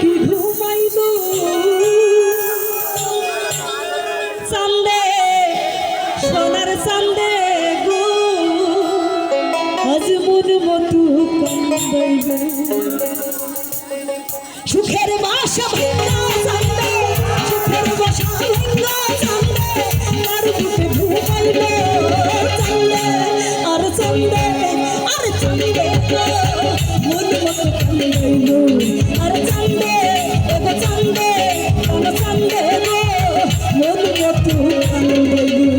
কি ঘুমাইল চান্দে সোনার চান্দে গো আজ মন মতো কান্দাইল সুখের বাসা ভাঙা চান্দে সুখের বাসা ভাঙা চান্দে আর বুকে ঘুমাইল চান্দে আর চান্দে আর চান্দে গো মন মতো কান্দাইল আর চান্দে এগো চান্দে কোন চান্দে গো মন মতো কান্দাইল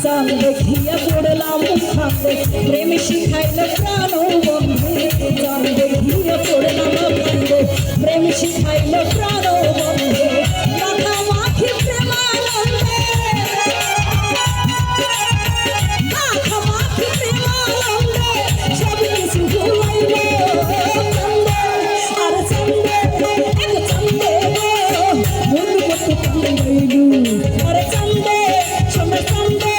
চাঁদ দেখিয়া পড়লাম ফাঁদে প্রেম শিখাইল প্রাণ বন্ধে চাঁদ দেখিয়া পড়লাম ফাঁদে প্রেম শিখাইল প্রাণ বন্ধে মাখামাখি প্রেমানন্দে মাখামাখি প্রেমানন্দে সব কিছু ভুলাইল চান্দে আর চান্দে এক চান্দে মন মতো কান্দাইল আর চান্দে সোনা চান্দে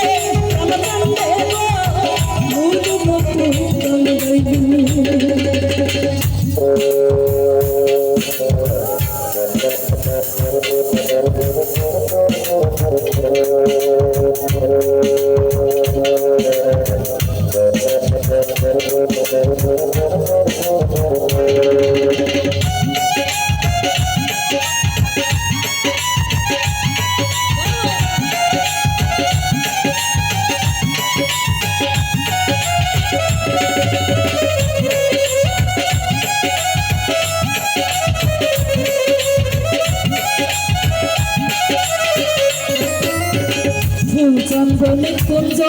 চন্দনে কুঞ্জ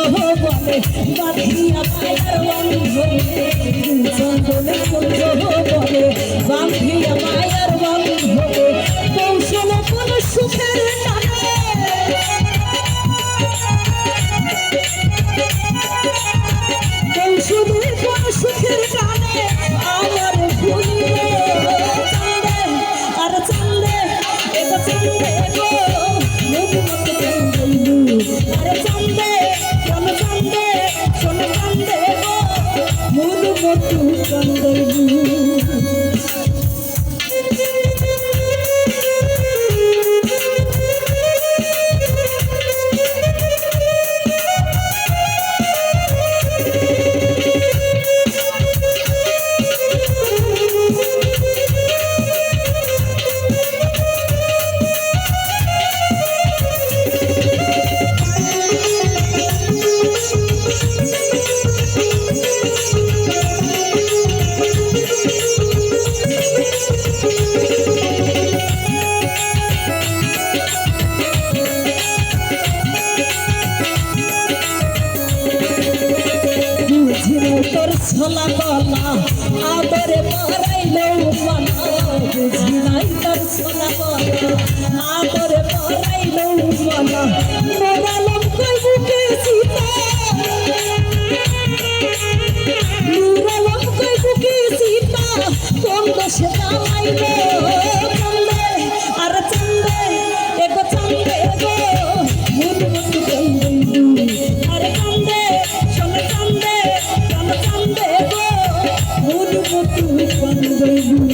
বনে বাঁধিয়া মায়ার বন্ধনে চন্দনে কুঞ্জ বনে বাঁধিয়া মায়ার বন্ধনে কৌশল কোন সুখের টানে কৌশলে কোন সুখের টানে আমার ভুলিল চান্দে আর চান্দে এগো চান্দে গো মন মতো কান্দাইল আরে চান্দে কোন চান্দে সোনা চান্দে গো মন মতো কান্দাইল তোর ছোলা গলা আদরে পরাইল মানা বুঝি নাই তোর ছোলা গলা আদরে পরাইল মানা মোরালম কই বুকে সীতা মোরালম কই বুকে সীতা কোন দেশে দাঁড়াইল চান্দে আর চান্দে এগো চান্দে গো মন মতো কান্দাইল আর চান্দে সোনা চান্দে চান্দে গো মন মতো কান্দাইল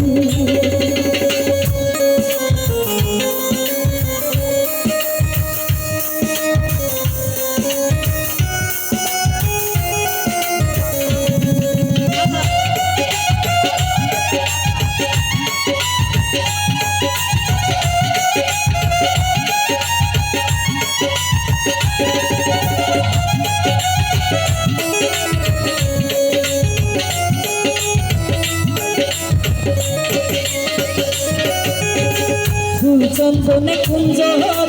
চন্দনে কুঞ্জ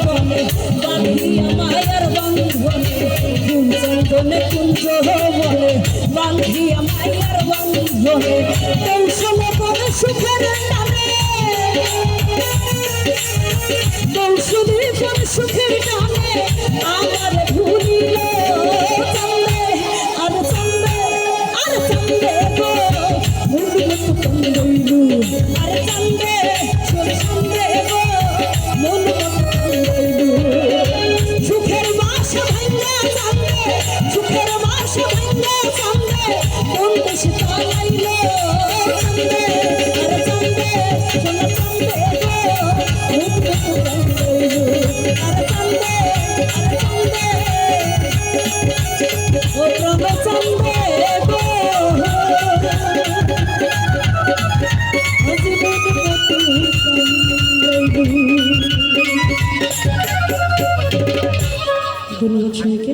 বনে মায়ার বন্ধনে ফুল চন্দনে কুঞ্জ বলে বান্ধিয়া মায়ার বন্ধনে কৌশলে করে সুখের নামে কৌশলে করে সুখের নামে আমার ভুলিল চন্দে আর চন্দে আর চন্দে গো ভুলিল চন্দইলু আর চন্দে চন্দে গো মন চন্দইলু সুখের বাসা ভাঙা চন্দে সুখের বাসা ভাঙা চন্দে কোন দেশে পালাইল চন্দে আর চন্দে চন্দে গো মন চন্দইলু আর চন্দে ও প্রভু চন্দে গো জীবন প্রতি ধন্যবাদ সবাইকে।